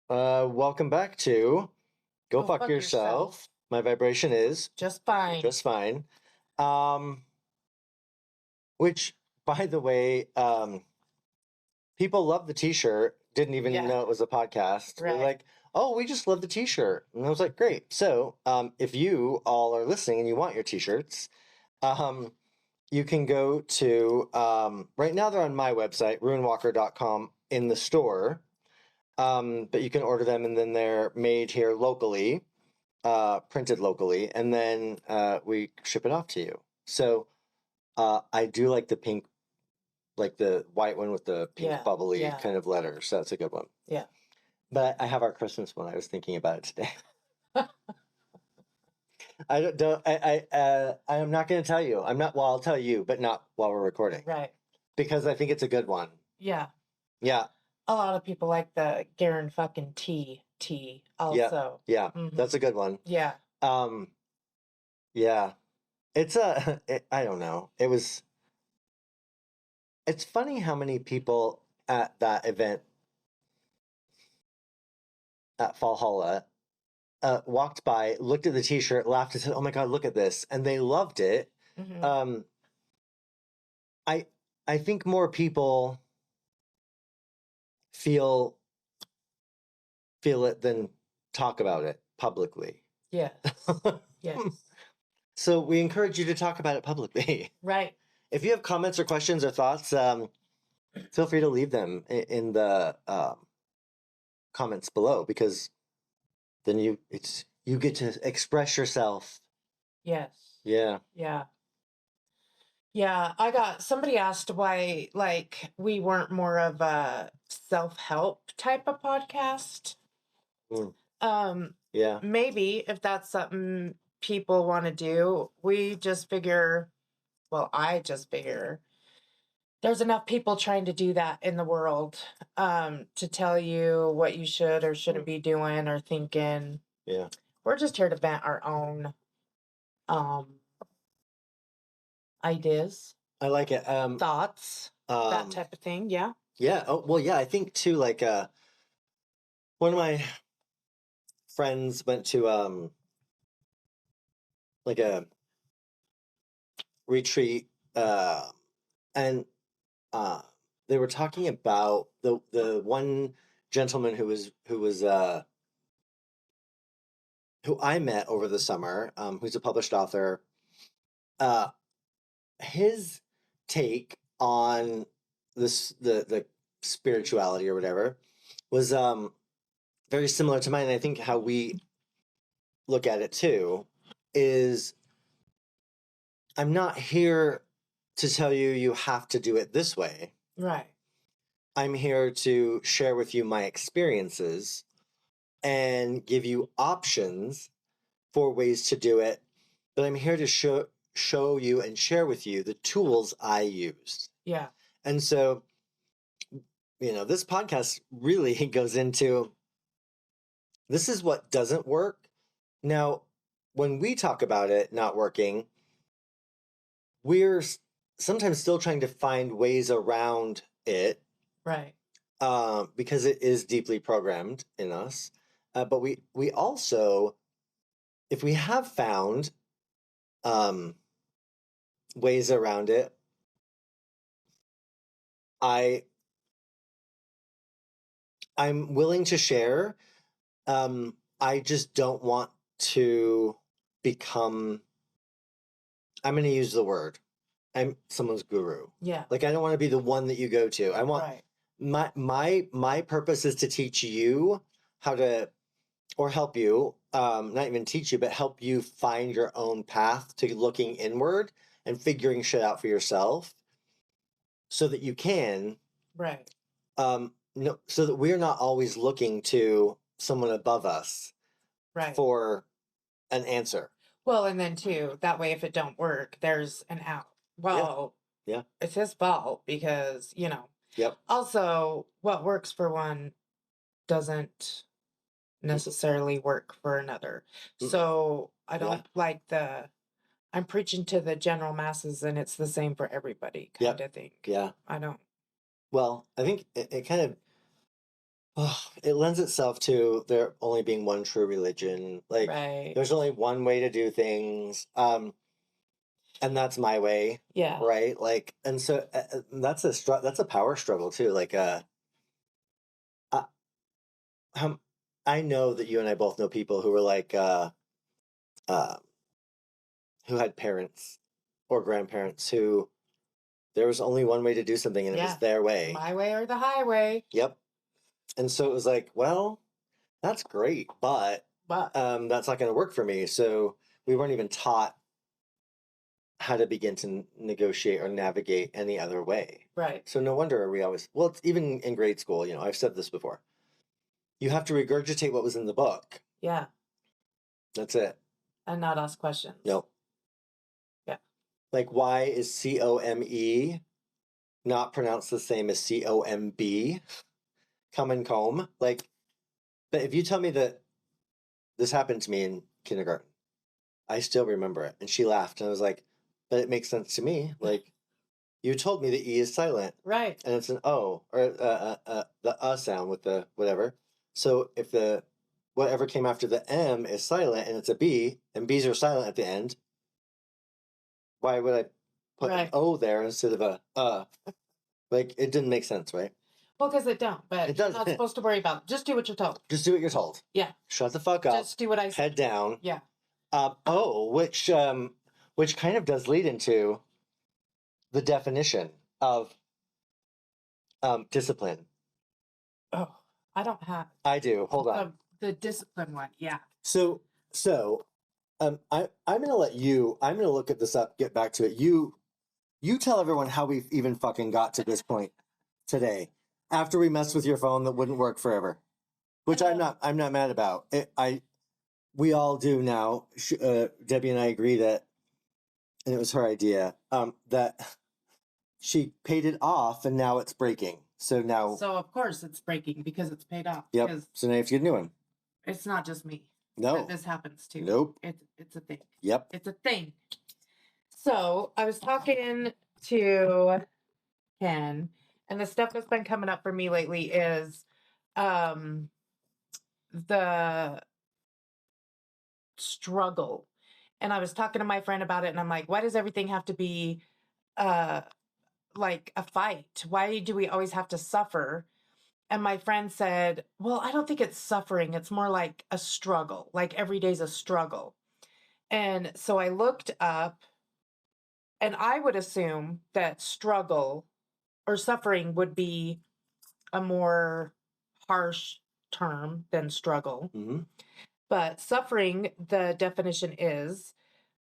Welcome back to Go Go Fuck fuck Yourself. yourself. My vibration is Just fine. just fine. Um, which, by the way, people love the t-shirt, didn't even Yeah. know it was a podcast. They're Right. like, oh, we just love the t-shirt. And I was like, great. So, if you all are listening and you want your t-shirts, um, you can go to, right now they're on my website, ruinwalker.com in the store. But you can order them and then they're made here locally, printed locally, and then we ship it off to you. So I do like the pink, like the white one with the pink Yeah. bubbly Yeah. kind of letters. So that's a good one. Yeah. But I have our Christmas one. I was thinking about it today. I am not going to tell you. I'm not. Well, I'll tell you, but not while we're recording Right. because I think it's a good one. Yeah. Yeah. A lot of people like the Garen fucking tea also. Yeah. Mhm. That's a good one. Yeah. Um. Yeah. It's I don't know. It's funny how many people at that event at Valhalla walked by, looked at the t-shirt, laughed and said, "Oh my God, look at this." And they loved it. Mhm. Um, I I think more people feel it than talk about it publicly. Yes. Yes. So we encourage you to talk about it publicly. Right. If you have comments or questions or thoughts, feel free to leave them in the comments below because then you get to express yourself. Yes. Yeah. Yeah. Yeah. Somebody asked why, like, we weren't more of a self-help type of podcast. Mm. Yeah. Maybe if that's something people want to do, we just figure, well, I just figure there's enough people trying to do that in the world, to tell you what you should or shouldn't be doing or thinking. Yeah. We're just here to vent our own um ideas, I like it. thoughts, that type of thing. Yeah. Yeah. Oh, well, yeah, I think too, like, one of my friends went to, like a retreat, and, uh, they were talking about the one gentleman who I met over the summer, who's a published author. Uh, his take on the spirituality or whatever was very similar to mine. And I think how we look at it too is I'm not here to tell you you have to do it this way. Right. I'm here to share with you my experiences and give you options for ways to do it. But I'm here to show you and share with you the tools I use. Yeah. And so, this podcast really goes into this is what doesn't work. Now, when we talk about it not working, we're sometimes still trying to find ways around it. Right. Because it is deeply programmed in us. But we also, if we have found ways around it, I'm willing to share. I just don't want to become, I'm going to use the word, I'm someone's guru. Yeah. Like, I don't want to be the one that you go to. I want my purpose is to teach you how to, or help you, not even teach you, but help you find your own path to looking inward and figuring shit out for yourself so that you can, Right. so that we're not always looking to someone above us Right. for an answer. Well, and then too, that way if it don't work, there's an out. Well, yeah. It's his fault because, Yep. Also, what works for one doesn't necessarily work for another. So I don't like I'm preaching to the general masses and it's the same for everybody kind of thing. Yeah. I don't. Well, I think it kind of it lends itself to there only being one true religion. Like, Right. there's only one way to do things. And that's my way. Yeah. Right. Like, and so that's a power struggle too. Like, uh, I know that you and I both know people who were like, uh, who had parents or grandparents who there was only one way to do something and it was Yeah. their way. My way or the highway. Yep. And so it was like, well, that's great, but But that's not going to work for me. So we weren't even taught how to begin to negotiate or navigate any other way. right. So no wonder we always, well, it's even in grade school, you know, I've said this before. You have to regurgitate what was in the book. Yeah. That's it. And not ask questions. Nope. Yeah. Like, why is COME not pronounced the same as COMB? Come and comb. Like, but if you tell me that this happened to me in kindergarten, I still remember it. And she laughed, and I was like, but it makes sense to me. Like, you told me the E is silent. Right. And it's an O, or the sound with the whatever. So if the whatever came after the M is silent and it's a B, and B's are silent at the end, why would I put an O there instead of a? Like, it didn't make sense, right? Well, because it don't, but It you're doesn't. not supposed to worry about it. Just do what you're told. Just do what you're told. Yeah. Shut the fuck up. Just do what I say. Head down. Yeah. Which kind of does lead into the definition of discipline. Oh, I don't have I do. Hold on. the discipline one. Yeah. So I'm gonna let you. I'm gonna look at this up. Get back to it. You tell everyone how we've even fucking got to this point today. After we messed with your phone that wouldn't work forever, which I'm not mad about. We all do now. Debbie and I agree that, and it was her idea. That she paid it off, and now it's breaking. So now, So of course it's breaking because it's paid off. yep. Because So now you have to get a new one. it's not just me. No. That this happens to. Nope. It's a thing. Yep. It's a thing. So I was talking to Ken, and the stuff that's been coming up for me lately is the struggle. And I was talking to my friend about it, and I'm like, why does everything have to be like a fight? Why do we always have to suffer? And my friend said, well, I don't think it's suffering. It's more like a struggle. Like every day's a struggle. And so I looked up, and I would assume that struggle or suffering would be a more harsh term than struggle. Mm-hmm. But suffering, the definition is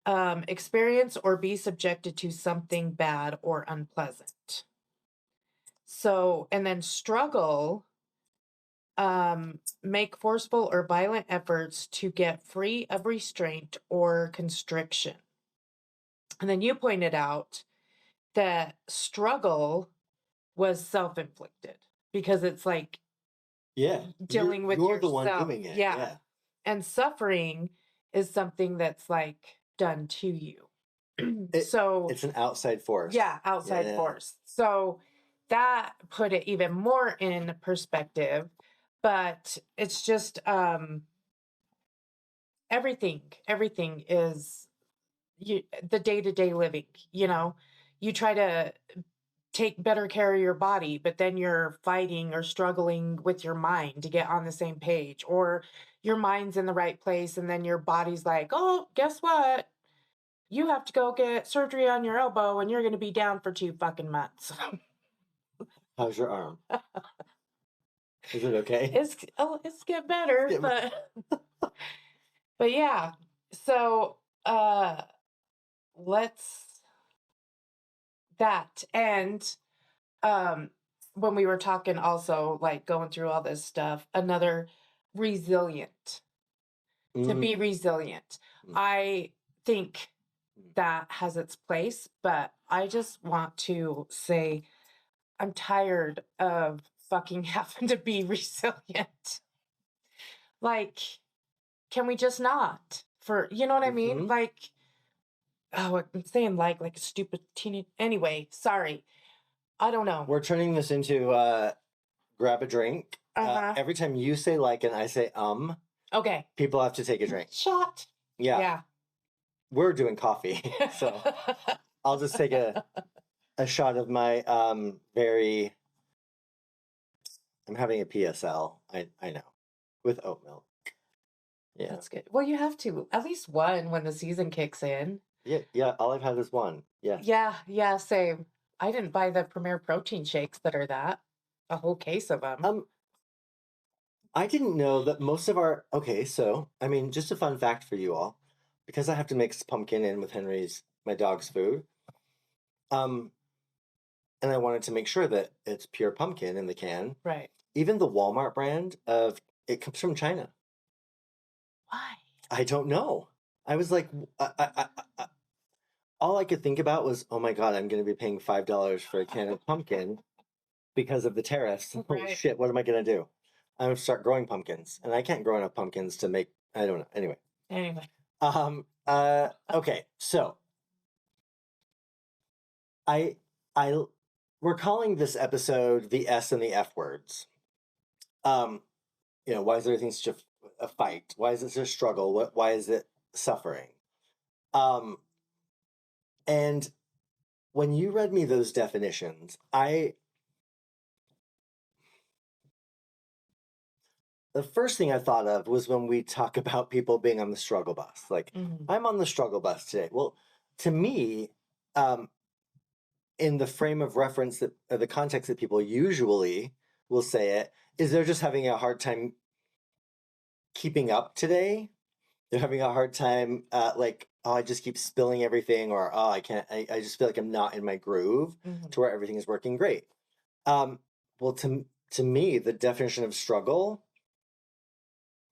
experience or be subjected to something bad or unpleasant. So, and then struggle, make forceful or violent efforts to get free of restraint or constriction. And then you pointed out that struggle was self-inflicted because it's like dealing with you're yourself. the one doing it. Yeah. And suffering is something that's like done to you. So it's an outside force. Yeah, outside force. So that put it even more in perspective. But it's just everything is the day-to-day living, you try to take better care of your body, but then you're fighting or struggling with your mind to get on the same page, or your mind's in the right place and then your body's like, oh, guess what? You have to go get surgery on your elbow and you're going to be down for 2 fucking months. How's your arm? Is it okay? It's get better, but yeah. So, let's that. And, when we were talking also, like going through all this stuff, another resilient, to be resilient. I think that has its place, but I just want to say I'm tired of fucking having to be resilient. Like, can we just not? You know what I mean? Like, oh, I'm saying like a stupid teenage. Anyway, sorry. I don't know. We're turning this into grab a drink Every time you say like and I say Okay. people have to take a drink. Shot. Yeah. We're doing coffee, so I'll just take a shot of my very. I'm having a PSL. I know, with oat milk. Yeah, That's good. Well, you have to at least one when the season kicks in. Yeah. All I've had is one. Yeah. Yeah. Same. I didn't buy the Premier protein shakes that are a whole case of them. I didn't know that most of our. Okay, so I mean, just a fun fact for you all, because I have to mix pumpkin in with my dog's food. And I wanted to make sure that it's pure pumpkin in the can. Right. Even the Walmart brand of it comes from China. Why? I don't know. I was like, all I could think about was, oh my God, I'm going to be paying $5 for a can of pumpkin because of the tariffs. Holy Right. shit, what am I going to do? I'm going to start growing pumpkins. And I can't grow enough pumpkins to make, I don't know. Anyway. Okay, so we're calling this episode the S and the F words. Why is everything such a fight? Why is it such a struggle? Why is it suffering? And when you read me those definitions, the first thing I thought of was when we talk about people being on the struggle bus. Like, I'm on the struggle bus today. Well, to me, in the frame of reference the context that people usually will say it, is they're just having a hard time keeping up today. They're having a hard time, like, oh, I just keep spilling everything, or oh, I can't. I just feel like I'm not in my groove to where everything is working great. Well, to me, the definition of struggle,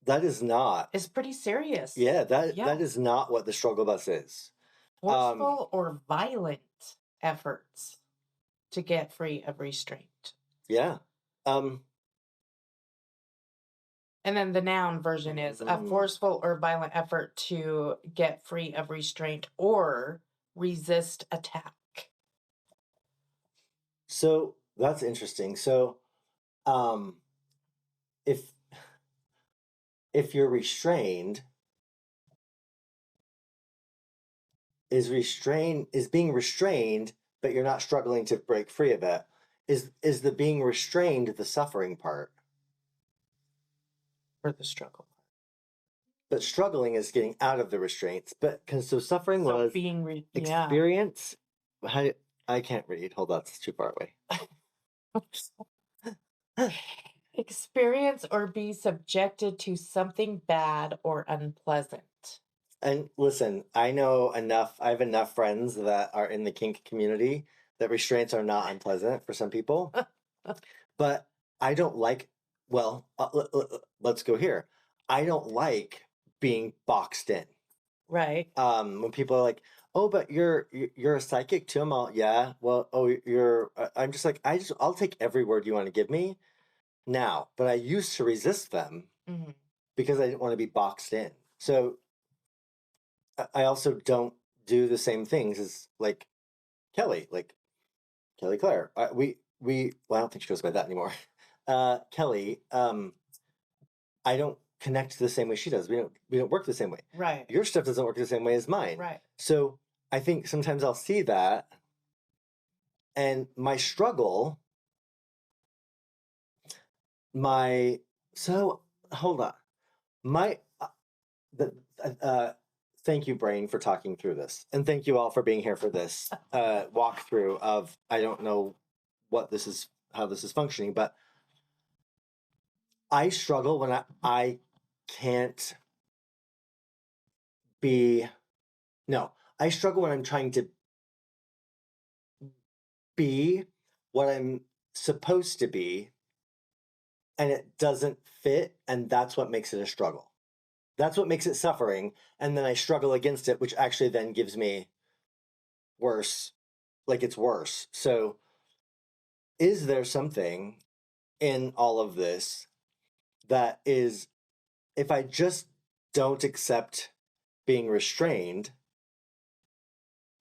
that is not. It's pretty serious. Yeah, that is not what the struggle bus is. Forceful or violent efforts to get free of restraint. Yeah. And then the noun version is a forceful or violent effort to get free of restraint or resist attack. So that's interesting. So, if you're restrained, is being restrained, but you're not struggling to break free of it. Is the being restrained the suffering part? Or the struggle. But struggling is getting out of the restraints. But so suffering was being experience. I can't read. Hold on, it's too far away. Experience or be subjected to something bad or unpleasant. And listen, I have enough friends that are in the kink community that restraints are not unpleasant for some people. But I don't like, let's go here. I don't like being boxed in. Right. When people are like, oh, but you're a psychic too. I'm all, yeah. Well, I'm just like, I'll take every word you want to give me now. But I used to resist them because I didn't want to be boxed in. So I also don't do the same things as like Kelly Clare. Well, I don't think she goes by that anymore. Kelly, I don't connect the same way she does. We don't work the same way. Right. Your stuff doesn't work the same way as mine. Right. So I think sometimes I'll see that, and my struggle, hold on, thank you, brain, for talking through this, and thank you all for being here for this walkthrough of, I don't know how this is functioning, but I struggle when I can't be. No, I struggle when I'm trying to be what I'm supposed to be, and it doesn't fit, and that's what makes it a struggle. That's what makes it suffering, and then I struggle against it, which actually then gives me worse, like it's worse. So, is there something in all of this that is, if I just don't accept being restrained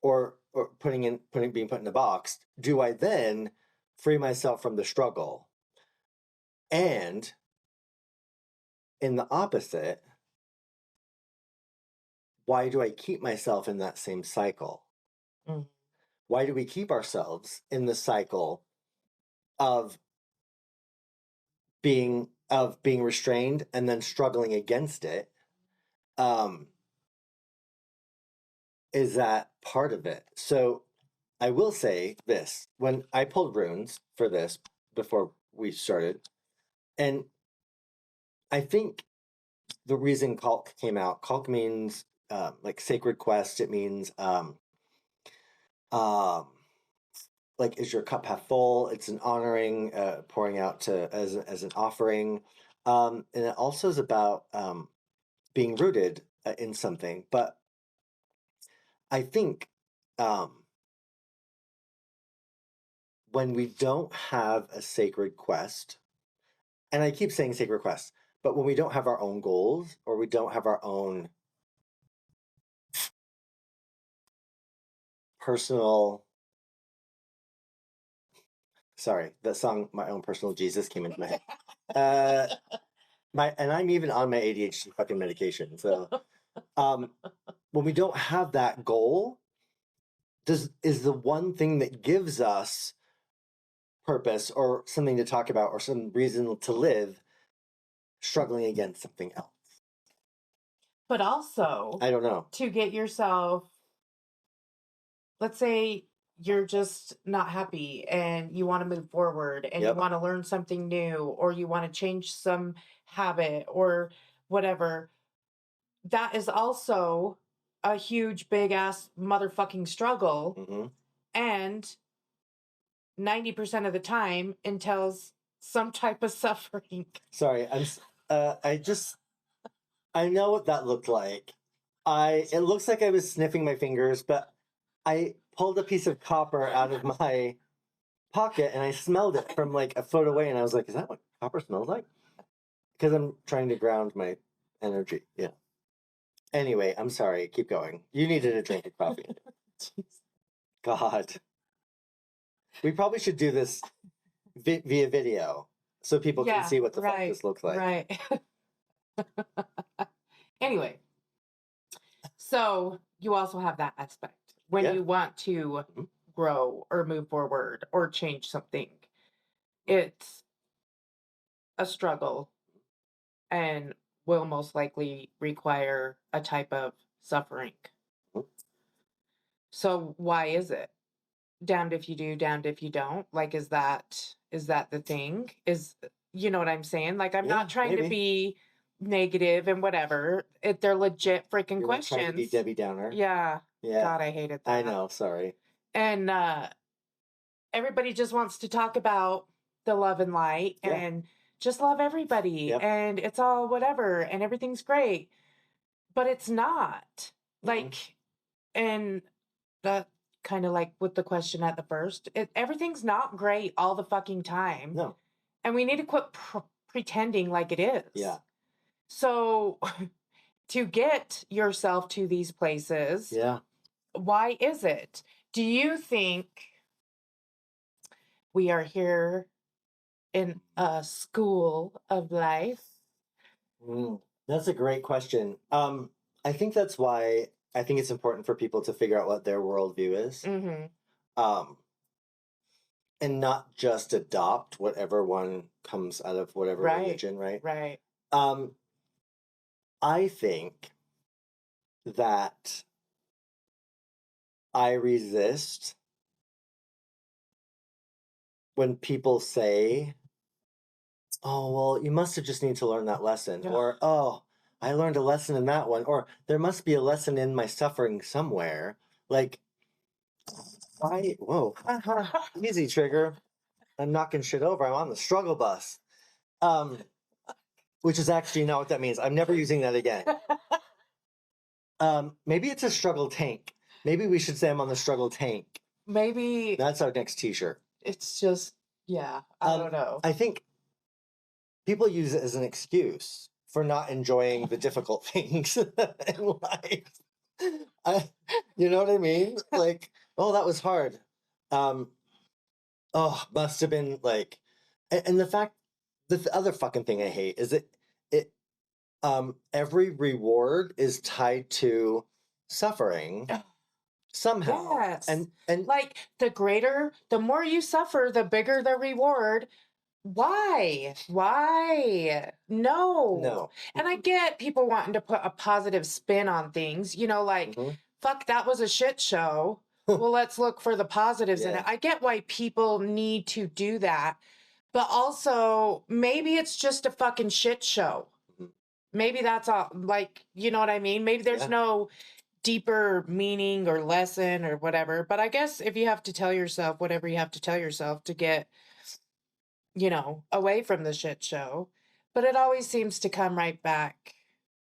or being put in a box, do I then free myself from the struggle? And in the opposite, why do I keep myself in that same cycle? Mm. Why do we keep ourselves in the cycle of being restrained and then struggling against it? Is that part of it? So I will say this: when I pulled runes for this before we started, and I think the reason Kalk came out, Kalk means like sacred quest. It means um, like, is your cup half full? It's an honoring, pouring out to as an offering, and it also is about being rooted in something. But I think when we don't have a sacred quest, and I keep saying sacred quest, but when we don't have our own goals or we don't have our own personal, sorry, that song, My Own Personal Jesus, came into my head. And I'm even on my ADHD fucking medication. So when we don't have that goal, is the one thing that gives us purpose or something to talk about or some reason to live struggling against something else. But also, I don't know. to get yourself, let's say you're just not happy and you want to move forward and you Yep. want to learn something new or you want to change some habit or whatever. That is also a huge, big ass motherfucking struggle. Mm-hmm. And 90% of the time entails some type of suffering. Sorry, I know what that looked like. It looks like I was sniffing my fingers, but I pulled a piece of copper out of my pocket and I smelled it from like a foot away, and I was like, "Is that what copper smells like?" Because I'm trying to ground my energy. Yeah. Anyway, I'm sorry. Keep going. You needed a drink of coffee. God, we probably should do this via video so people can see what the fuck this looks like. Right. Anyway, so you also have that aspect when you want to grow or move forward or change something. It's a struggle and will most likely require a type of suffering. So why is it? Damned if you do, damned if you don't. Like, is that the thing? Is, you know what I'm saying? Like, I'm not trying to be negative and whatever. They're legit freaking You're questions. trying to be Debbie Downer. Yeah. God, I hated that. I know. Sorry. And everybody just wants to talk about the love and light and just love everybody and it's all whatever and everything's great, but it's not. Like, and that kind of like with the question at the first, everything's not great all the fucking time. No. And we need to quit pretending like it is. Yeah. So to get yourself to these places, why is it? Do you think we are here in a school of life? That's a great question. I think that's why I think it's important for people to figure out what their worldview is. And not just adopt whatever one comes out of whatever religion, right? Right. I think that I resist when people say, "Oh, well, you must have just need to learn that lesson," or "Oh, I learned a lesson in that one," or "There must be a lesson in my suffering somewhere." Like, whoa, easy, Trigger. I'm knocking shit over. I'm on the struggle bus. Which is actually not what that means. I'm never using that again. Maybe it's a struggle tank. Maybe we should say I'm on the struggle tank. Maybe that's our next t-shirt. It's just, I don't know. I think people use it as an excuse for not enjoying the difficult things in life. You know what I mean? Like, oh, that was hard. Oh, must have been like, and the fact the other fucking thing I hate is it every reward is tied to suffering somehow. Yes. And Like the more you suffer, the bigger the reward. Why? Why? No. no. And I get people wanting to put a positive spin on things, like, Mhm. fuck, that was a shit show. Well, let's look for the positives in Yeah. it. I get why people need to do that, but also maybe it's just a fucking shit show. Mhm. Maybe that's all, like, you know what I mean? Maybe there's Yeah. no deeper meaning or lesson or whatever. But I guess if you have to tell yourself whatever you have to tell yourself to get, away from the shit show, but it always seems to come right back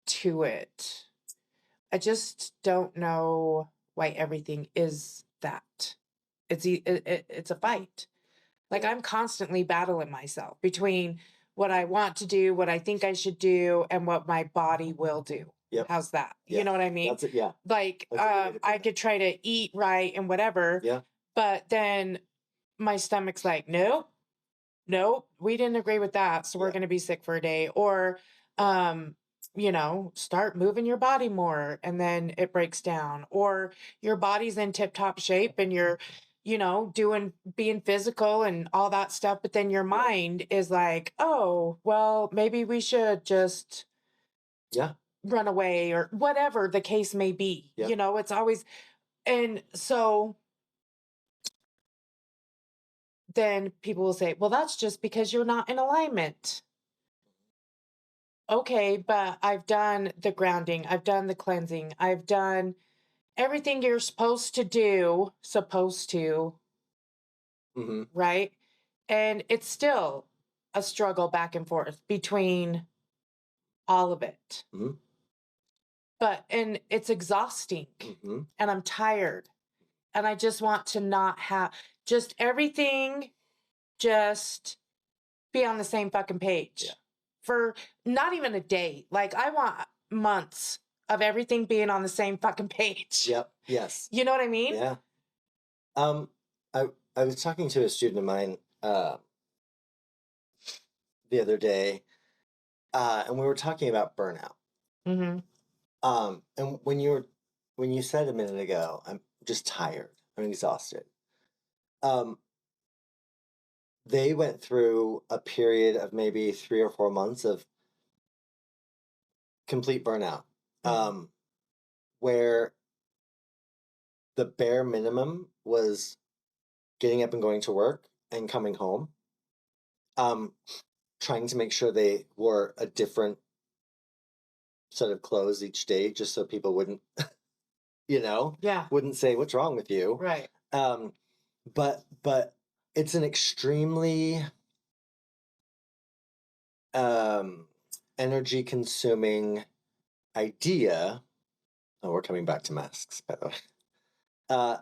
to it. I just don't know why everything is that. It's a fight. Like Yeah. I'm constantly battling myself between what I want to do, what I think I should do, and what my body will do. Yep. How's that? Yeah. You know what I mean? That's it. Yeah. Like That's a good way to put I it. could try to eat right and whatever, Yeah. but then my stomach's like, nope, we didn't agree with that, so we're Yeah. going to be sick for a day. Or start moving your body more and then it breaks down. Or your body's in tip top shape and you're being physical and all that stuff, but then your mind is like, oh well, maybe we should just Yeah. run away, or whatever the case may be. Yep. It's always. And so then people will say, well, that's just because you're not in alignment. Okay, but I've done the grounding, I've done the cleansing, I've done everything you're supposed to, Mm-hmm. right? And it's still a struggle back and forth between all of it. Mm-hmm. And it's exhausting. Mm-hmm. And I'm tired. And I just want to not have just everything just be on the same fucking page. Yeah. For not even a day. Like I want months of everything being on the same fucking page. Yep. Yes. You know what I mean? Yeah. I I was talking to a student of mine the other day, and we were talking about burnout. Mm-hmm. And when you said a minute ago, I'm just tired, I'm exhausted. Um, they went through a period of maybe 3 or 4 months of complete burnout, Mm-hmm. where the bare minimum was getting up and going to work and coming home, um, trying to make sure they wore a different set of clothes each day just so people wouldn't, Yeah. wouldn't say, what's wrong with you? Right. But it's an extremely energy consuming idea. Oh, we're coming back to masks, by the way.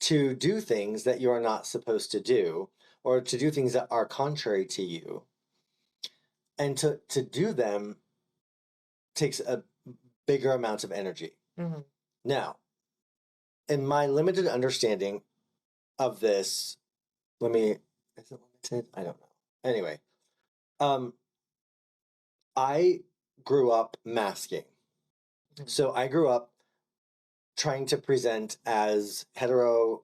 To do things that you are not supposed to do, or to do things that are contrary to you. And to do them takes a bigger amount of energy. Mm-hmm. Now, in my limited understanding of this, is it limited? I don't know. Anyway, I grew up masking. Mm-hmm. So I grew up trying to present as hetero,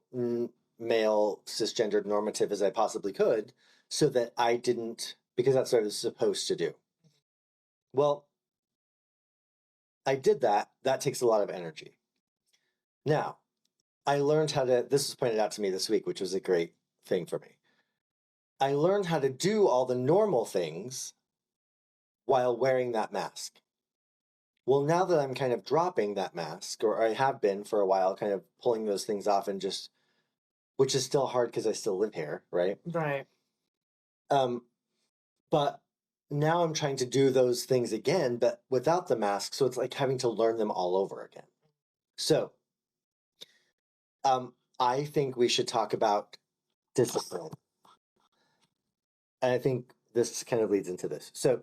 male, cisgendered, normative as I possibly could, so that I didn't, because that's what I was supposed to do. Well, I did that. That takes a lot of energy. Now, I learned how to, this was pointed out to me this week, which was a great thing for me. I learned how to do all the normal things while wearing that mask. Well, now that I'm kind of dropping that mask, or I have been for a while, kind of pulling those things off and just, which is still hard because I still live here, right? Right. But now I'm trying to do those things again, but without the mask. So it's like having to learn them all over again. So, I think we should talk about discipline. And I think this kind of leads into this. So,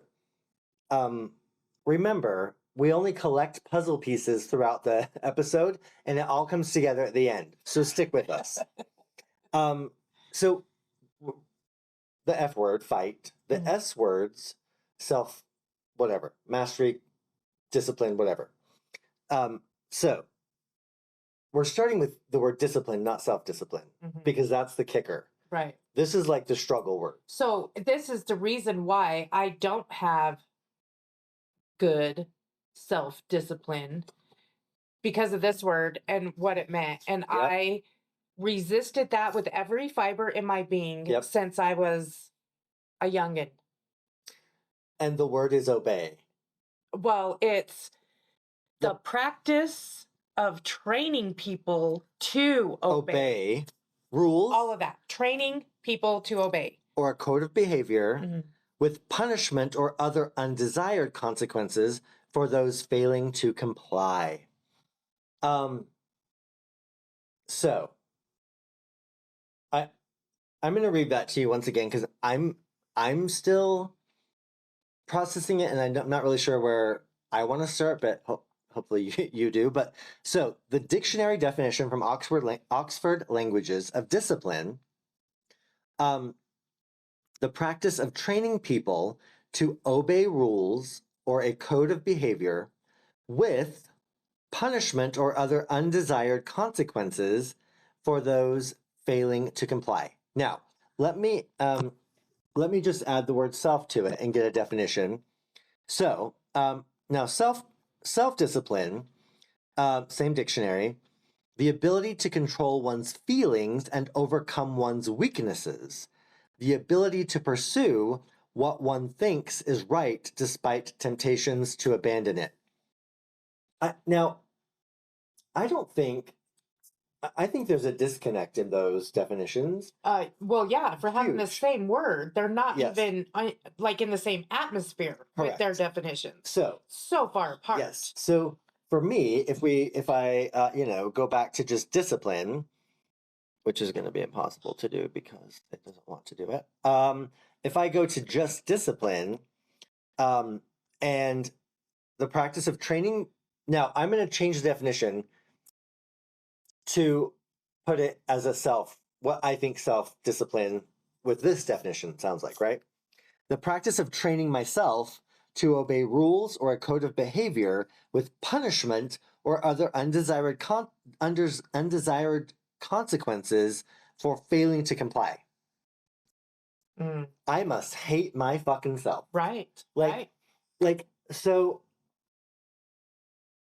remember, we only collect puzzle pieces throughout the episode, and it all comes together at the end. So stick with us. So the F word, fight. The Mhm. S words, self, whatever, mastery, discipline, whatever. So we're starting with the word discipline, not self-discipline, Mhm. because that's the kicker. Right. This is like the struggle word. So this is the reason why I don't have good self-discipline, because of this word and what it meant. And Yep. I resisted that with every fiber in my being Yep. since I was a youngin. And the word is obey. Well, it's the practice of training people to obey. Rules. All of that. Training people to obey. Or a code of behavior Mhm. with punishment or other undesired consequences for those failing to comply. So I'm going to read that to you once again because I'm still processing it, and I'm not really sure where I want to start, but hopefully you do. But so the dictionary definition from Oxford Languages of discipline, the practice of training people to obey rules or a code of behavior with punishment or other undesired consequences for those failing to comply. Now, let me just add the word self to it and get a definition. So now self-discipline, same dictionary, the ability to control one's feelings and overcome one's weaknesses, the ability to pursue what one thinks is right despite temptations to abandon it. Now, I think there's a disconnect in those definitions. Well, yeah, for having the Huge. same word, they're not Yes. even like in the same atmosphere with their Correct. definitions. So far apart. yes. So for me, if I go back to just discipline, which is going to be impossible to do because it doesn't want to do it. If I go to just discipline, and the practice of training, now I'm going to change the definition to put it as what I think self-discipline with this definition sounds like, right? The practice of training myself to obey rules or a code of behavior with punishment or other undesired consequences for failing to comply. Mm. I must hate my fucking self. Right. So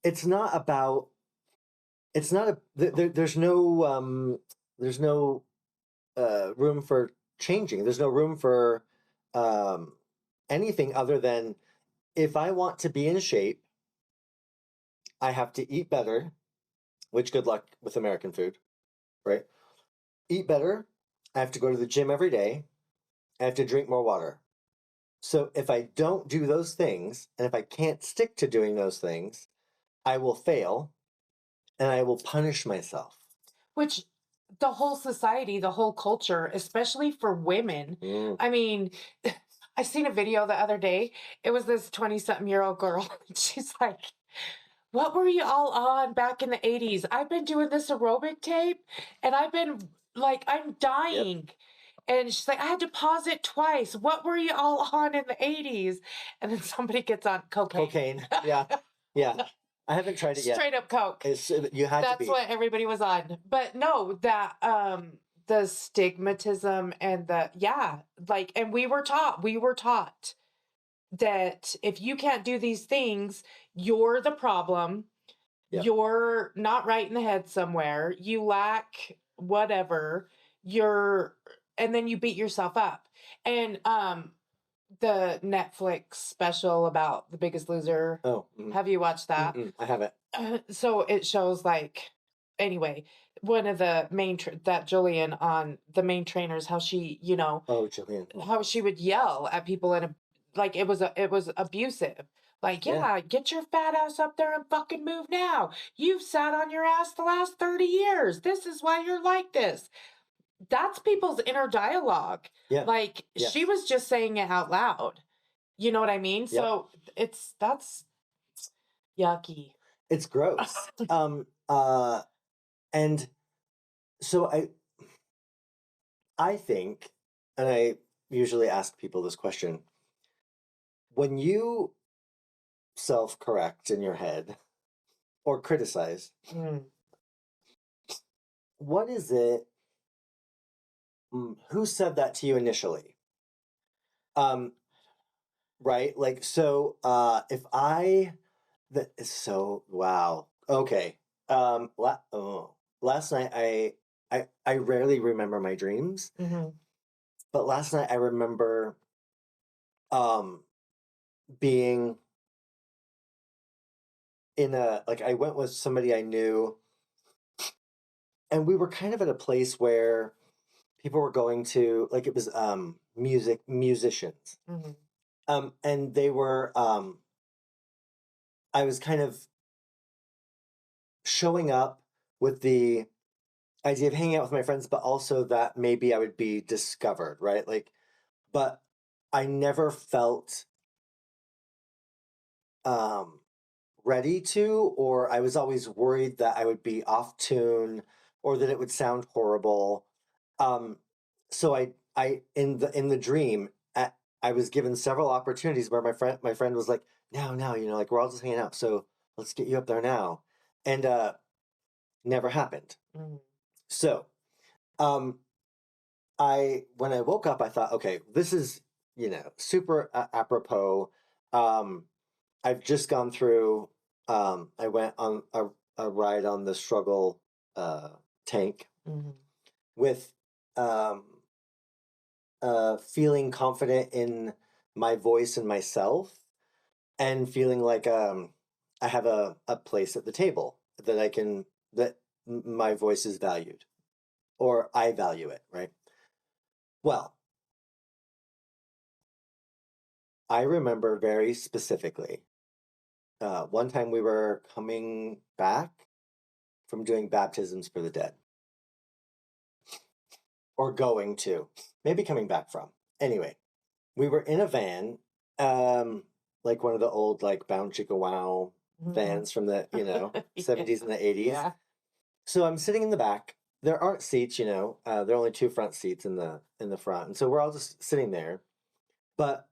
it's not about, there's no room for changing. There's no room for anything other than, if I want to be in shape, I have to eat better, which good luck with American food, right? Eat better. I have to go to the gym every day. I have to drink more water. So if I don't do those things, and if I can't stick to doing those things, I will fail and I will punish myself. Which the whole society, the whole culture, especially for women. I mean, I seen a video the other day. It was this 20-something-year-old girl. She's like, what were you all on back in the 80s? I've been doing this aerobic tape and I've been like, I'm dying. Yep. And she's like, I had to pause it twice. What were you all on in the 80s? And then somebody gets on cocaine. Cocaine. Yeah. Yeah. I haven't tried it yet. Straight up coke. You had That's to be. what everybody was on. But no, that the stigmatism and and we were taught that if you can't do these things, you're the problem. Yep. You're not right in the head somewhere. You lack whatever. And then you beat yourself up. And the Netflix special about The Biggest Loser. Oh, have you watched that? I haven't. So it shows anyway, one of the main that Jillian on the main trainers, how she, Jillian, how she would yell at people it was abusive. Get your fat ass up there and fucking move now. You've sat on your ass the last 30 years. This is why you're like this. That's people's inner dialogue. Yeah. She was just saying it out loud. You know what I mean? Yep. So that's yucky. It's gross. And so I think, and usually ask people this question. When you self-correct in your head or criticize, what is it? Who said that to you initially? Right? Like, so if I that is so wow. Okay. Last night I rarely remember my dreams, but last night I remember um being in a like I went with somebody I knew, and we were kind of at a place where people were going to like it was musicians. And they were I was kind of showing up with the idea of hanging out with my friends, but also that maybe I would be discovered, right? Like, but I never felt um ready to, or I was always worried that I would be off tune or that it would sound horrible. Um, so I in the dream, I was given several opportunities where my friend was like, now, like we're all just hanging out, so let's get you up there now, and never happened. So, um, I when I woke up, I thought, okay, this is super apropos. Um, I've just gone through. I went on a ride on the struggle uh, tank with um, feeling confident in my voice and myself, and feeling like I have a place at the table that I can that my voice is valued or I value it, right? Well, I remember very specifically one time we were coming back from doing baptisms for the dead, or going to, maybe coming back from. Anyway, we were in a van, um, like one of the old like Bound Chicka Wow vans from the 70s and the 80s. Yeah. So I'm sitting in the back. There aren't seats, there are only two front seats in the front, and so we're all just sitting there. But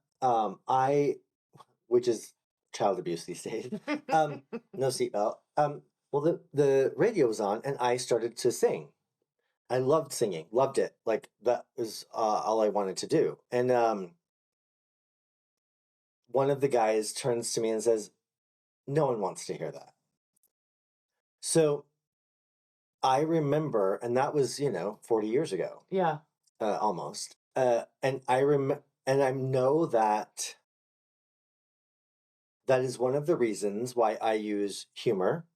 which is child abuse these days, no seatbelt. Well, the radio was on, and I started to sing. I loved singing, loved it. Like that was all I wanted to do. And one of the guys turns to me and says, "No one wants to hear that." So I remember, and that was 40 years ago. Yeah. Almost. And I know that that is one of the reasons why I use humor.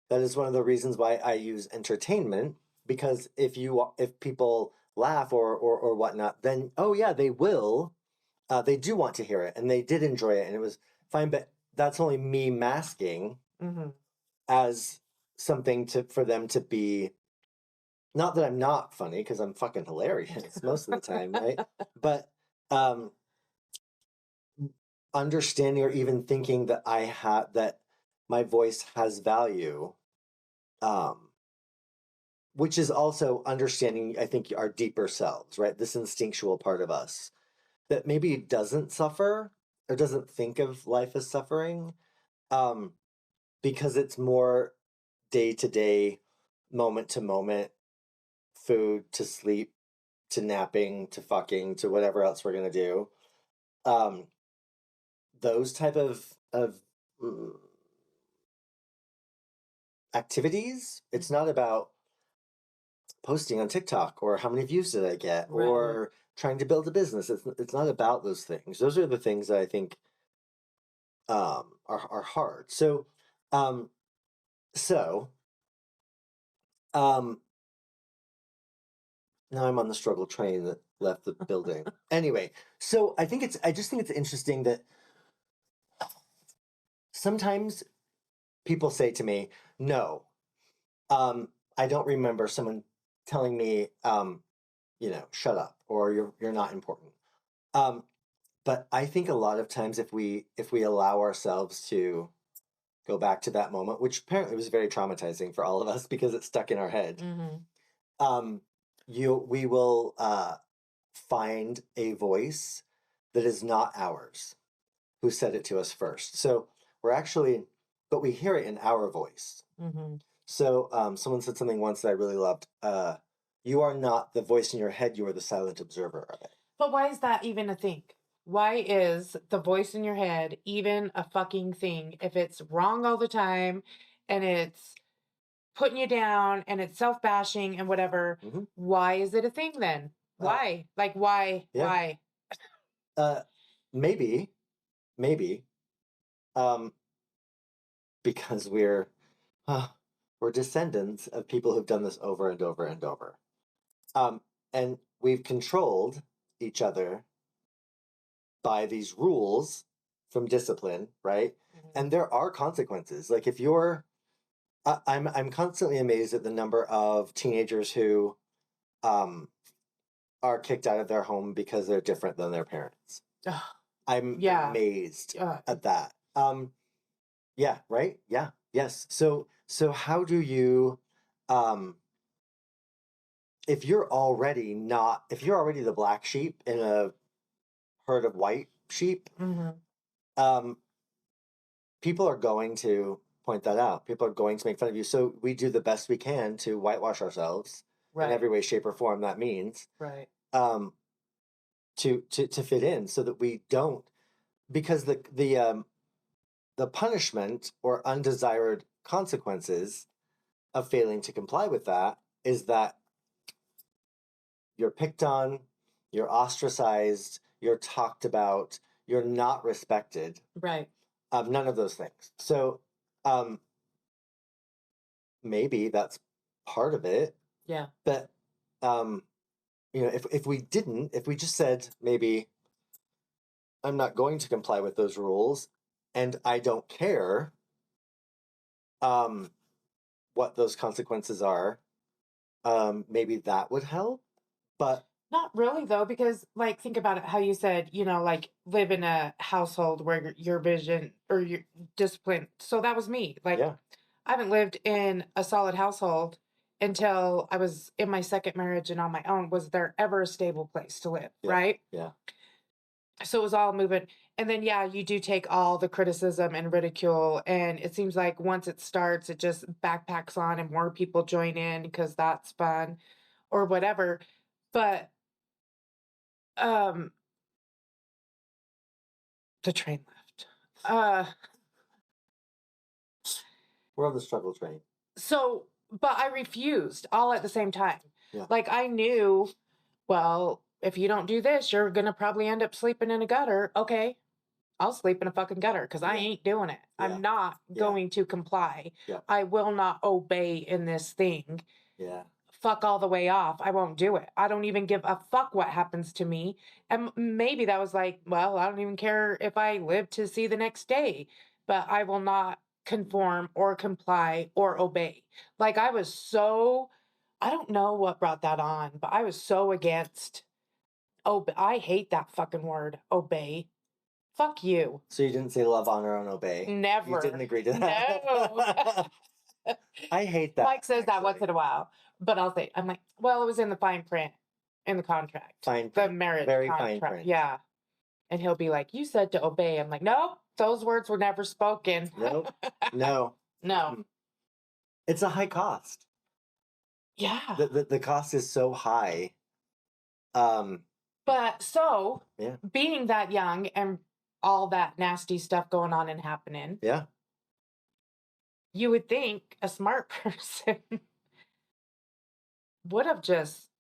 That is one of the reasons why I use entertainment, because if people laugh or whatnot, then oh yeah, they will. They do want to hear it, and they did enjoy it, and it was fine. But that's only me masking as something for them to be. Not that I'm not funny, because I'm fucking hilarious most of the time, right? But um, understanding or even thinking that that my voice has value, um, which is also understanding, I think, our deeper selves, right? This instinctual part of us that maybe doesn't suffer or doesn't think of life as suffering, um, because it's more day to day, moment to moment, food to sleep to napping to fucking to whatever else we're gonna do. Um, those type of mm, activities. It's not about posting on TikTok or how many views did I get, Right. or trying to build a business. It's not about those things. Those are the things that I think are hard. Um so um now I'm on the struggle train that left the building. Anyway, so I just think it's interesting that sometimes people say to me, "No, I don't remember someone telling me, shut up or you're not important." Um, but I think a lot of times if we allow ourselves to go back to that moment, which apparently was very traumatizing for all of us because it's stuck in our head, um, we will find a voice that is not ours, who said it to us first. So we're actually, but we hear it in our voice. Mm-hmm. So someone said something once that I really loved. You are not the voice in your head, you are the silent observer of it. But why is that even a thing? Why is the voice in your head even a fucking thing if it's wrong all the time and it's putting you down and it's self-bashing and whatever? Mm-hmm. Why is it a thing then? Why? Like, why? Yeah. Why? Maybe, um, because we're descendants of people who've done this over and over and over. And we've controlled each other by these rules from discipline, right? Mm-hmm. And there are consequences. Like if you're, I'm constantly amazed at the number of teenagers who are kicked out of their home because they're different than their parents. I'm amazed at that. Yeah, right? Yeah, yes. So how do you, if you're already the black sheep in a herd of white sheep, people are going to point that out. People are going to make fun of you. So we do the best we can to whitewash ourselves in every way, shape, or form that means. Right. To fit in, so that we don't, because the punishment or undesired consequences of failing to comply with that is that you're picked on, you're ostracized, you're talked about, you're not respected. Right. None of those things. So maybe that's part of it. Yeah. But if we just said, maybe I'm not going to comply with those rules and I don't care what those consequences are, maybe that would help. But not really though, because like think about it, how you said, like live in a household where your vision or your discipline. So that was me. Like yeah. I haven't lived in a solid household until I was in my second marriage and on my own. Was there ever a stable place to live? Yeah. Right? Yeah. So it was all moving. And then, yeah, you do take all the criticism and ridicule. And it seems like once it starts, it just backpacks on and more people join in because that's fun or whatever. But the train left. We're on the struggle train. So, but I refused all at the same time. Yeah. Like I knew, well, if you don't do this, you're going to probably end up sleeping in a gutter. Okay. I'll sleep in a fucking gutter because I ain't doing it. Yeah. I'm not going to comply. Yeah. I will not obey in this thing. Yeah. Fuck all the way off. I won't do it. I don't even give a fuck what happens to me. And maybe that was like, well, I don't even care if I live to see the next day, but I will not conform or comply or obey. Like I was so, I don't know what brought that on, but I was so against. Oh, I hate that fucking word, obey. Fuck you. So you didn't say love, honor, and obey? Never. You didn't agree to that? No. I hate that. Mike says that once in a while, but I'll say, I'm like, well, it was in the fine print, in the contract. Fine The print. marriage Very contract. fine print. Yeah. And he'll be like, you said to obey. I'm like, nope, those words were never spoken. Nope. No. No. It's a high cost. Yeah. The cost is so high. But so, yeah. Being that young and all that nasty stuff going on and happening. Yeah. You would think a smart person would have just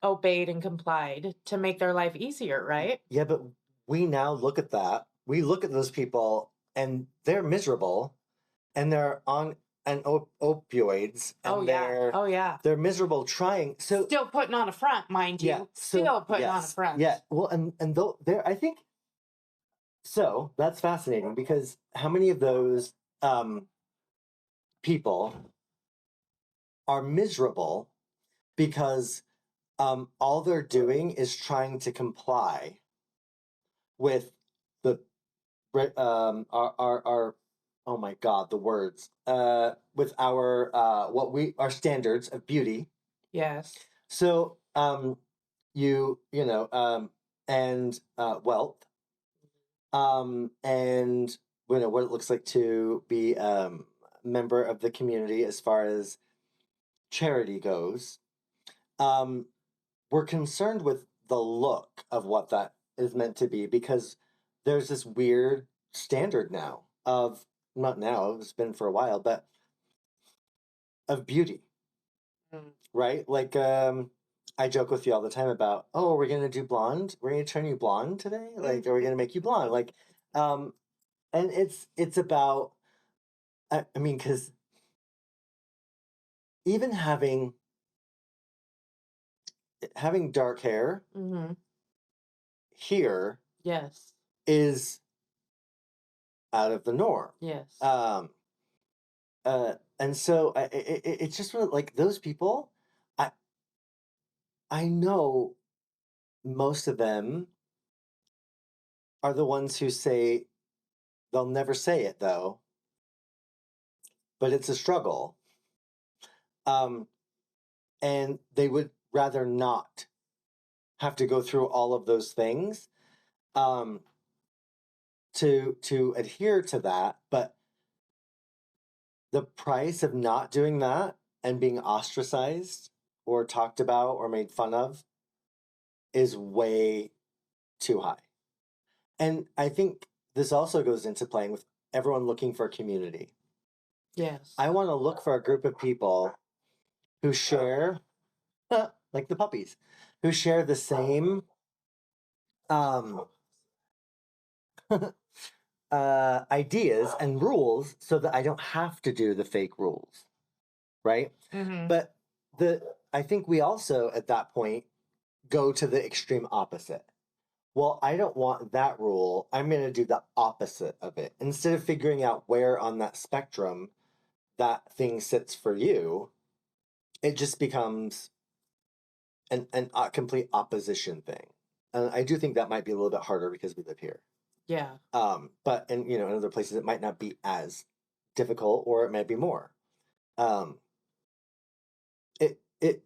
obeyed and complied to make their life easier, right? Yeah, but we now look at that. We look at those people and they're miserable and they're on opioids and they're miserable trying. So still putting on a front, mind you. Still putting on a front. Yeah. Well, and though there, I think so that's fascinating because how many of those people are miserable because all they're doing is trying to comply with the our oh my god, the words with our our standards of beauty. Yes. So and wealth, and what it looks like to be a member of the community as far as charity goes. We're concerned with the look of what that is meant to be because there's this weird standard now of, not now, it's been for a while, but of beauty, right? Like, I joke with you all the time about, oh, we're gonna do blonde. We're gonna turn you blonde today. Like, are we gonna make you blonde? Like, and it's about, I mean, because even having dark hair Mm-hmm. here Yes. is out of the norm. Yes. And so it's just really like those people. I I know most of them are the ones who say they'll never say it though, but it's a struggle. Um, and they would rather not have to go through all of those things um, to adhere to that. But the price of not doing that and being ostracized or talked about or made fun of is way too high. And I think this also goes into playing with everyone looking for a community. Yes. I want to look for a group of people who share, like the puppies, who share the same um, ideas and rules so that I don't have to do the fake rules, right? Mm-hmm. But I think we also at that point go to the extreme opposite. Well, I don't want that rule. I'm going to do the opposite of it. Instead of figuring out where on that spectrum that thing sits for you, it just becomes a complete opposition thing. And I do think that might be a little bit harder because we live here. Yeah. But in other places it might not be as difficult, or it might be more. It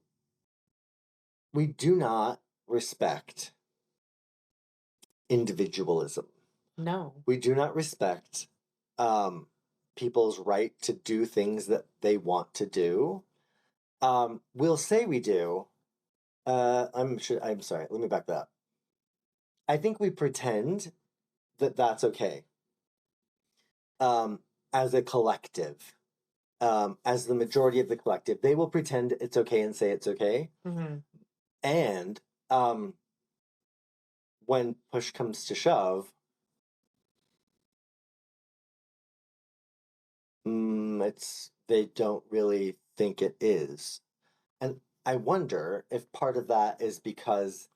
we do not respect individualism. No. We do not respect people's right to do things that they want to do. We'll say we do. I'm sorry. Let me back that up. I think we pretend that that's okay. As a collective, as the majority of the collective, they will pretend it's okay and say it's okay. Mm-hmm. And when push comes to shove, they don't really think it is. And I wonder if part of that is because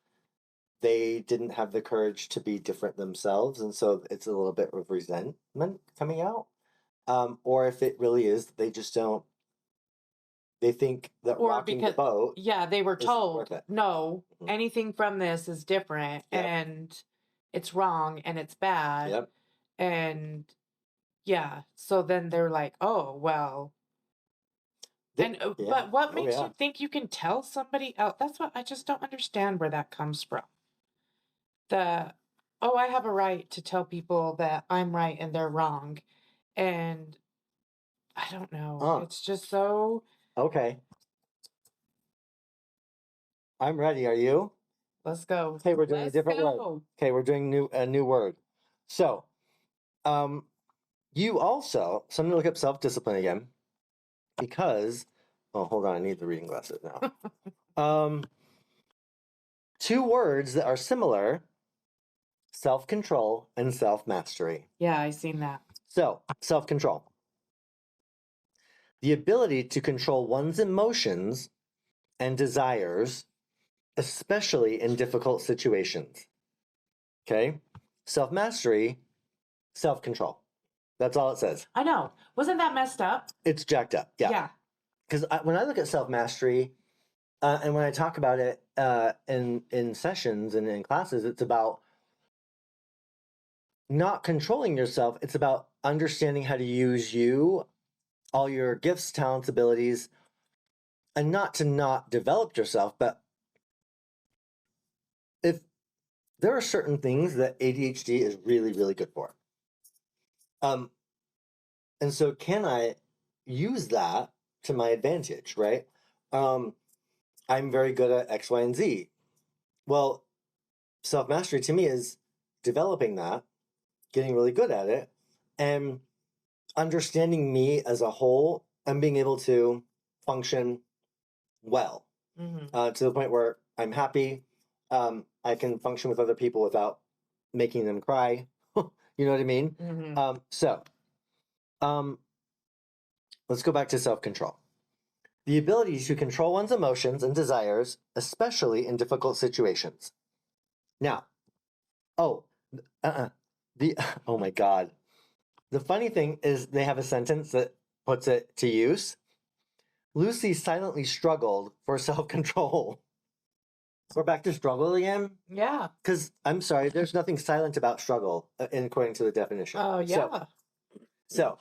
they didn't have the courage to be different themselves, and so it's a little bit of resentment coming out. Or if it really is they just don't. They think that Or rocking the because, boat yeah, they were isn't told, worth it. no, Mhm. anything from this is different Yep. and it's wrong and it's bad. Yep. And yeah, so then they're like, oh, well. And Yeah. but what Oh, makes yeah. you think you can tell somebody else? That's what I just don't understand where that comes from. Oh, I have a right to tell people that I'm right and they're wrong. And I don't know. It's just so. Okay. I'm ready. Are you? Let's go. Okay, we're doing a Let's different word. go. Okay, we're doing a new word. So, you also. So I'm gonna look up self-discipline again because. Oh, hold on. I need the reading glasses now. Two words that are similar: self-control and self-mastery. Yeah, I seen that. So, self-control. The ability to control one's emotions and desires, especially in difficult situations. Okay? Self-mastery, self-control. That's all it says. I know. Wasn't that messed up? It's jacked up. Yeah. Yeah. Because when I look at self-mastery, and when I talk about it in sessions and in classes, it's about not controlling yourself. It's about understanding how to use you, all your gifts, talents, abilities, and not to not develop yourself, but there are certain things that ADHD is really, really good for. And so can I use that to my advantage, right? I'm very good at X, Y, and Z. Well, self-mastery to me is developing that, getting really good at it, and understanding me as a whole and being able to function well to the point where I'm happy. I can function with other people without making them cry. You know what I mean? So let's go back to self-control. The ability to control one's emotions and desires, especially in difficult situations. Now, oh, the oh my God. The funny thing is they have a sentence that puts it to use. Lucy silently struggled for self-control. We're back to struggle again? Yeah. Because, I'm sorry, there's nothing silent about struggle, according to the definition. Oh, yeah. So,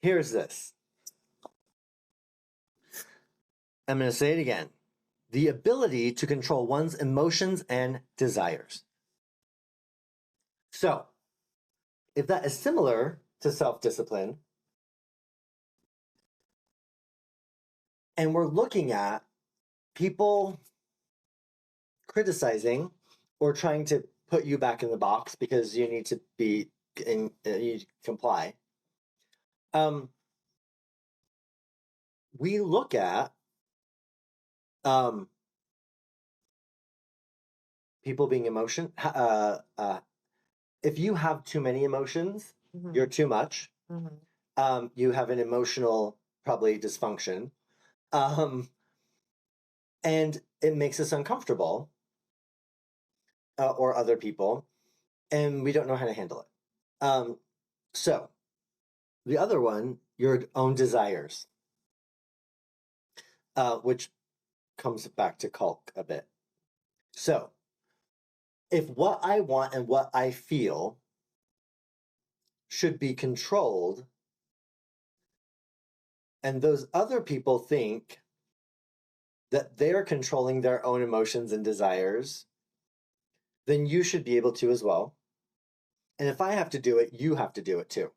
here's this. I'm going to say it again. The ability to control one's emotions and desires. So, if that is similar to self-discipline, and we're looking at people criticizing or trying to put you back in the box because you need to be in, you comply. We look at people being if you have too many emotions, you're too much. You have an emotional probably dysfunction, and it makes us uncomfortable, or other people, and we don't know how to handle it. So the other one, your own desires, which comes back to Culk a bit. So if what I want and what I feel should be controlled, and those other people think that they're controlling their own emotions and desires, then you should be able to as well. And if I have to do it, you have to do it too.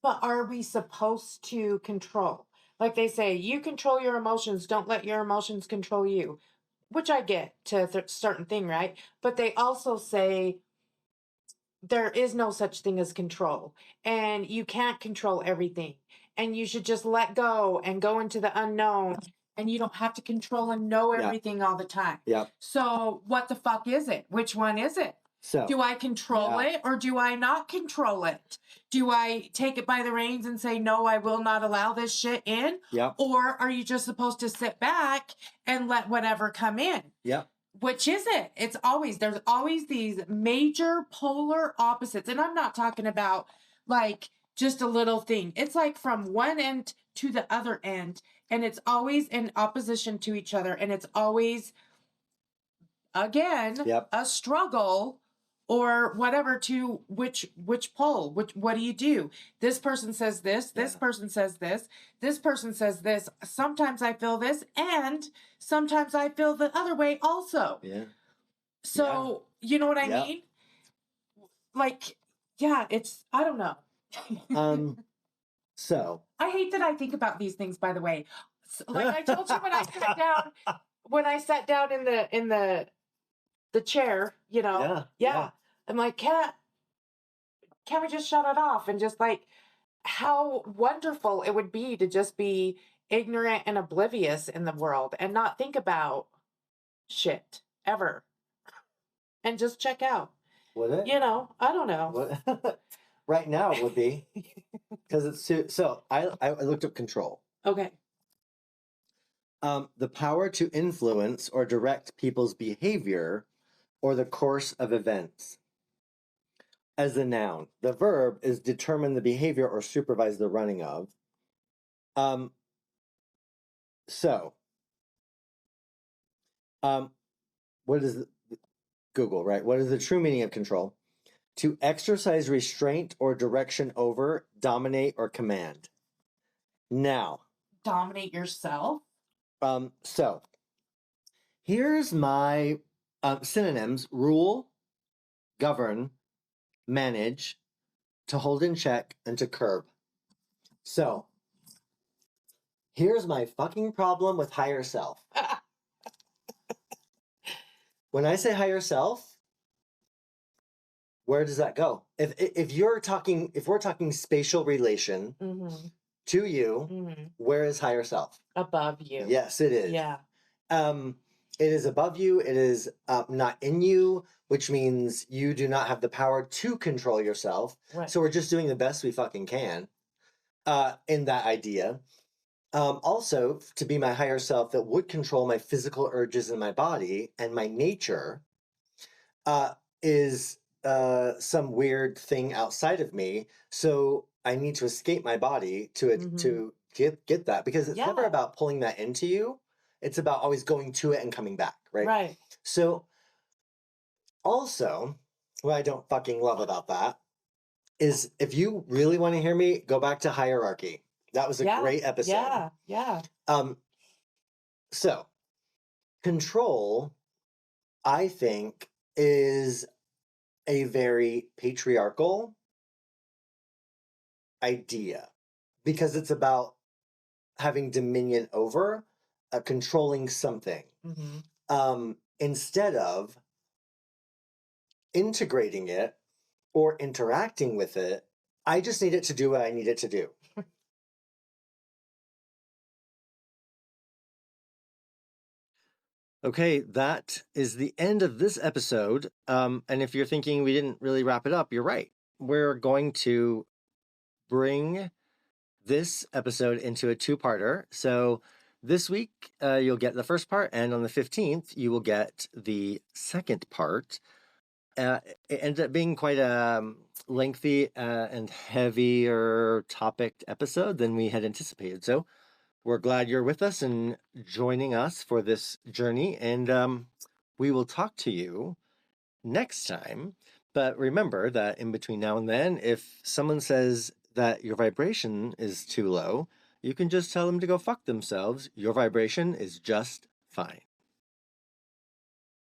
But are we supposed to control? Like they say, you control your emotions, don't let your emotions control you, which I get to a certain thing, right? But they also say there is no such thing as control, and you can't control everything, and you should just let go and go into the unknown, and you don't have to control and know everything all the time. So what the fuck is it? Which one is it? So do I control it or do I not control it? Do I take it by the reins and say, no, I will not allow this shit in? Or are you just supposed to sit back and let whatever come in? Which is it? There's always these major polar opposites. And I'm not talking about like just a little thing. It's like from one end to the other end. And it's always in opposition to each other. And it's always, again, a struggle or whatever to which pole, what do you do? This person says this, this person says this, this person says this. Sometimes I feel this, and sometimes I feel the other way also. So, you know what I mean? Like, it's, I don't know. So. I hate that I think about these things, by the way. Like I told you when I sat down in the chair, you know. I'm like, can't we just shut it off and just like how wonderful it would be to just be ignorant and oblivious in the world and not think about shit ever and just check out. Would it? You know, I don't know. Right now it would be because it's so I looked up control. Okay. The power to influence or direct people's behavior or the course of events. As a noun, the verb is determine the behavior or supervise the running of. What is Google, right? What is the true meaning of control? To exercise restraint or direction over, dominate, or command. Now. Dominate yourself? So, here's my Synonyms: rule, govern, manage, to hold in check, and to curb. So, here's my fucking problem with higher self. When I say higher self, where does that go? If we're talking spatial relation to you, where is higher self? Above you. Yes, it is. Yeah. It is above you. It is not in you, which means you do not have the power to control yourself. Right. So we're just doing the best we fucking can in that idea. Also, to be my higher self that would control my physical urges in my body and my nature is some weird thing outside of me. So I need to escape my body to get that, because it's never about pulling that into you. It's about always going to it and coming back, right? Right. So also, what I don't fucking love about that is, if you really want to hear me, go back to hierarchy. That was a great episode. Yeah. So control, I think, is a very patriarchal idea, because it's about having dominion over, controlling something, instead of integrating it or interacting with it. I just need it to do what I need it to do. Okay, that is the end of this episode. And if you're thinking we didn't really wrap it up, you're right. We're going to bring this episode into a two-parter. So this week, you'll get the first part, and on the 15th, you will get the second part. It ended up being quite a lengthy and heavier topic episode than we had anticipated. So we're glad you're with us and joining us for this journey, and we will talk to you next time. But remember that in between now and then, if someone says that your vibration is too low, you can just tell them to go fuck themselves. Your vibration is just fine.